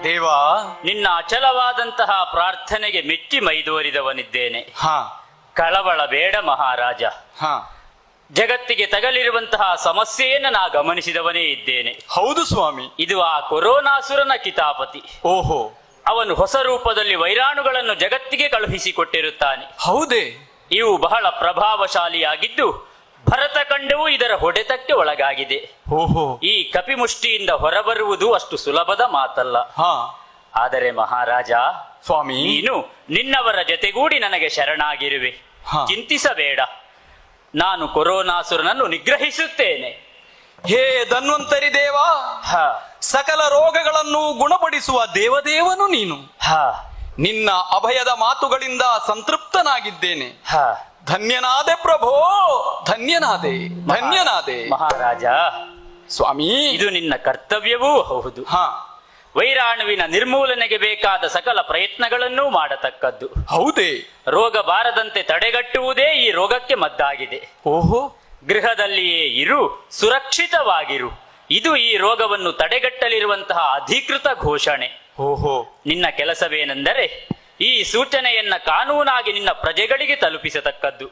ದೇವಾ, ನಿನ್ನ ಅಚಲವಾದಂತಹ ಪ್ರಾರ್ಥನೆಗೆ ಮೆಚ್ಚಿ ಮೈದೋರಿದವನಿದ್ದೇನೆ. ಕಳವಳ ಬೇಡ ಮಹಾರಾಜ. ಜಗತ್ತಿಗೆ ತಗಲಿರುವಂತಹ ಸಮಸ್ಯೆಯನ್ನು ನಾ ಗಮನಿಸಿದವನೇ ಇದ್ದೇನೆ. ಹೌದು ಸ್ವಾಮಿ. ಇದು ಆ ಕೊರೋನಾಸುರನ ಕಿತಾಪತಿ. ಓಹೋ. ಅವನು ಹೊಸ ರೂಪದಲ್ಲಿ ವೈರಾಣುಗಳನ್ನು ಜಗತ್ತಿಗೆ ಕಳುಹಿಸಿಕೊಟ್ಟಿರುತ್ತಾನೆ. ಹೌದೇ? ಇವು ಬಹಳ ಪ್ರಭಾವಶಾಲಿಯಾಗಿದ್ದು ಭರತಖಂಡವು ಇದರ ಹೊಡೆತಕ್ಕೆ ಒಳಗಾಗಿದೆ. ಓಹೋ. ಈ ಕಪಿಮುಷ್ಟಿಯಿಂದ ಹೊರಬರುವುದು ಅಷ್ಟು ಸುಲಭದ ಮಾತಲ್ಲ. ಆದರೆ ಮಹಾರಾಜ ಸ್ವಾಮಿ, ನೀನು ನಿನ್ನವರ ಜೊತೆಗೂಡಿ ನನಗೆ ಶರಣಾಗಿರುವೆ. ಚಿಂತಿಸಬೇಡ, ನಾನು ಕೊರೋನಾಸುರನನ್ನು ನಿಗ್ರಹಿಸುತ್ತೇನೆ. ಹೇ ಧನ್ವಂತರಿ ದೇವ, ಸಕಲ ರೋಗಗಳನ್ನು ಗುಣಪಡಿಸುವ ದೇವದೇವನು ನೀನು. ನಿನ್ನ ಅಭಯದ ಮಾತುಗಳಿಂದ ಸಂತೃಪ್ತನಾಗಿದ್ದೇನೆ. ಧನ್ಯನಾದೆ ಪ್ರಭೋ, ಧನ್ಯನಾದೆ, ಧನ್ಯನಾದೆ. ಮಹಾರಾಜ ಸ್ವಾಮಿ, ಇದು ನಿನ್ನ ಕರ್ತವ್ಯವೂ ಹೌದು. ವೈರಾಣುವಿನ ನಿರ್ಮೂಲನೆಗೆ ಬೇಕಾದ ಸಕಲ ಪ್ರಯತ್ನಗಳನ್ನೂ ಮಾಡತಕ್ಕದ್ದು. ಹೌದೇ? ರೋಗ ಬಾರದಂತೆ ತಡೆಗಟ್ಟುವುದೇ ಈ ರೋಗಕ್ಕೆ ಮದ್ದಾಗಿದೆ. ಓಹೋ. ಗೃಹದಲ್ಲಿಯೇ ಇರು, ಸುರಕ್ಷಿತವಾಗಿರು. ಇದು ಈ ರೋಗವನ್ನು ತಡೆಗಟ್ಟಲಿರುವಂತಹ ಅಧಿಕೃತ ಘೋಷಣೆ. ಓಹೋ. ನಿನ್ನ ಕೆಲಸವೇನೆಂದರೆ ಈ ಸೂಚನೆಯನ್ನ ಕಾನೂನಾಗಿ ನಿನ್ನ ಪ್ರಜೆಗಳಿಗೆ ತಲುಪಿಸತಕ್ಕದ್ದು.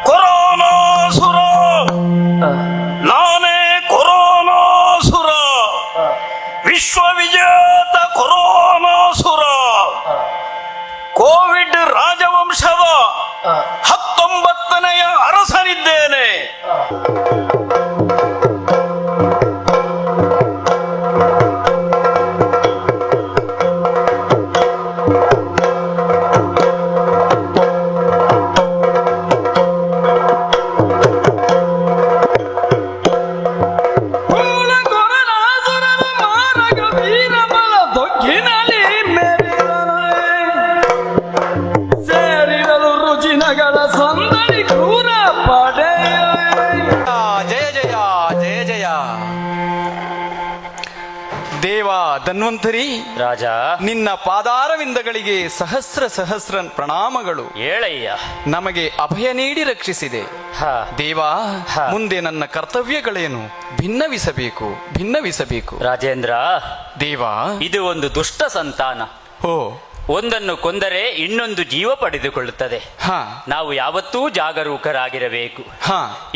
ಕೊರೋನಾಸುರ, ನಾನೇ ಕೊರೋನಾಸುರ, ವಿಶ್ವವಿಜೇತ ಕೊರೋನಾಸುರ, ಕೋವಿಡ್ ರಾಜವಂಶದ 19ನೆಯ ಅರಸನಿದ್ದೇನೆ. ದೇವ ಧನ್ವಂತರಿ ರಾಜ, ನಿನ್ನ ಪಾದಾರವಿಂದಗಳಿಗೆ ಸಹಸ್ರ ಸಹಸ್ರ ಪ್ರಣಾಮಗಳು. ಹೇಳಯ್ಯ. ನಮಗೆ ಅಭಯ ನೀಡಿ ರಕ್ಷಿಸಿದೆ ದೇವ. ಮುಂದೆ ನನ್ನ ಕರ್ತವ್ಯಗಳೇನು? ಭಿನ್ನವಿಸಬೇಕು ರಾಜೇಂದ್ರ. ದೇವ, ಇದು ಒಂದು ದುಷ್ಟ ಸಂತಾನ. ಒಂದನ್ನು ಕೊಂದರೆ ಇನ್ನೊಂದು ಜೀವ ಪಡೆದುಕೊಳ್ಳುತ್ತದೆ. ನಾವು ಯಾವತ್ತೂ ಜಾಗರೂಕರಾಗಿರಬೇಕು.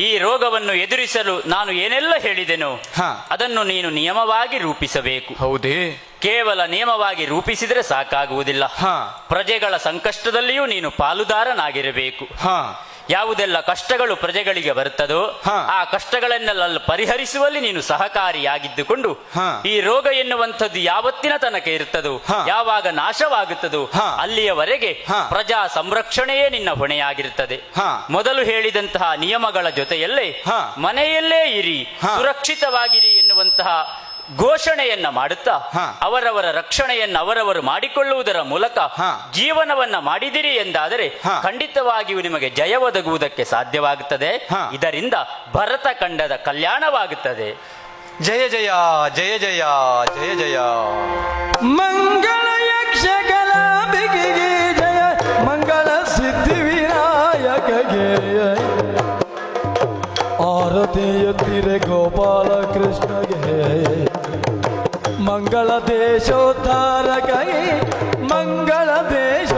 ಈ ರೋಗವನ್ನು ಎದುರಿಸಲು ನಾನು ಏನೆಲ್ಲ ಹೇಳಿದೆನೋ ಅದನ್ನು ನೀನು ನಿಯಮವಾಗಿ ರೂಪಿಸಬೇಕು. ಹೌದೇ? ಕೇವಲ ನಿಯಮವಾಗಿ ರೂಪಿಸಿದರೆ ಸಾಕಾಗುವುದಿಲ್ಲ. ಪ್ರಜೆಗಳ ಸಂಕಷ್ಟದಲ್ಲಿಯೂ ನೀನು ಪಾಲುದಾರನಾಗಿರಬೇಕು. ಯಾವುದೆಲ್ಲ ಕಷ್ಟಗಳು ಪ್ರಜೆಗಳಿಗೆ ಬರುತ್ತದೋ ಆ ಕಷ್ಟಗಳನ್ನೆಲ್ಲ ಪರಿಹರಿಸುವಲ್ಲಿ ನೀನು ಸಹಕಾರಿಯಾಗಿದ್ದುಕೊಂಡು ಈ ರೋಗ ಎನ್ನುವಂಥದ್ದು ಯಾವತ್ತಿನ ತನಕ ಇರುತ್ತದೋ, ಯಾವಾಗ ನಾಶವಾಗುತ್ತದೋ ಅಲ್ಲಿಯವರೆಗೆ ಪ್ರಜಾ ಸಂರಕ್ಷಣೆಯೇ ನಿನ್ನ ಹೊಣೆಯಾಗಿರುತ್ತದೆ. ಮೊದಲು ಹೇಳಿದಂತಹ ನಿಯಮಗಳ ಜೊತೆಯಲ್ಲೇ ಮನೆಯಲ್ಲೇ ಇರಿ, ಸುರಕ್ಷಿತವಾಗಿರಿ ಎನ್ನುವಂತಹ ಘೋಷಣೆಯನ್ನ ಮಾಡುತ್ತಾ ಅವರವರ ರಕ್ಷಣೆಯನ್ನು ಅವರವರು ಮಾಡಿಕೊಳ್ಳುವುದರ ಮೂಲಕ ಜೀವನವನ್ನ ಮಾಡಿದಿರಿ ಎಂದಾದರೆ ಖಂಡಿತವಾಗಿಯೂ ನಿಮಗೆ ಜಯ ಒದಗುವುದಕ್ಕೆ ಸಾಧ್ಯವಾಗುತ್ತದೆ. ಇದರಿಂದ ಭರತಖಂಡದ ಕಲ್ಯಾಣವಾಗುತ್ತದೆ. ಜಯ ಜಯ ಜಯ ಜಯ ಜಯ ಜಯ. ಮಂಗಳ ಯಕ್ಷಗಳ ಬಿಗಿಗೆ ಜಯ, ಮಂಗಳ ಸಿದ್ಧಿ ವಿನಾಯಕಗೆ ಆರತಿ ಎತ್ತಿರೆ ಗೋಪಾಲ ಕೃಷ್ಣಗೆ, ಮಂಗಳ ದೇಶೋದ್ಧಾರಕೈ ಮಂಗಳ ದೇಶ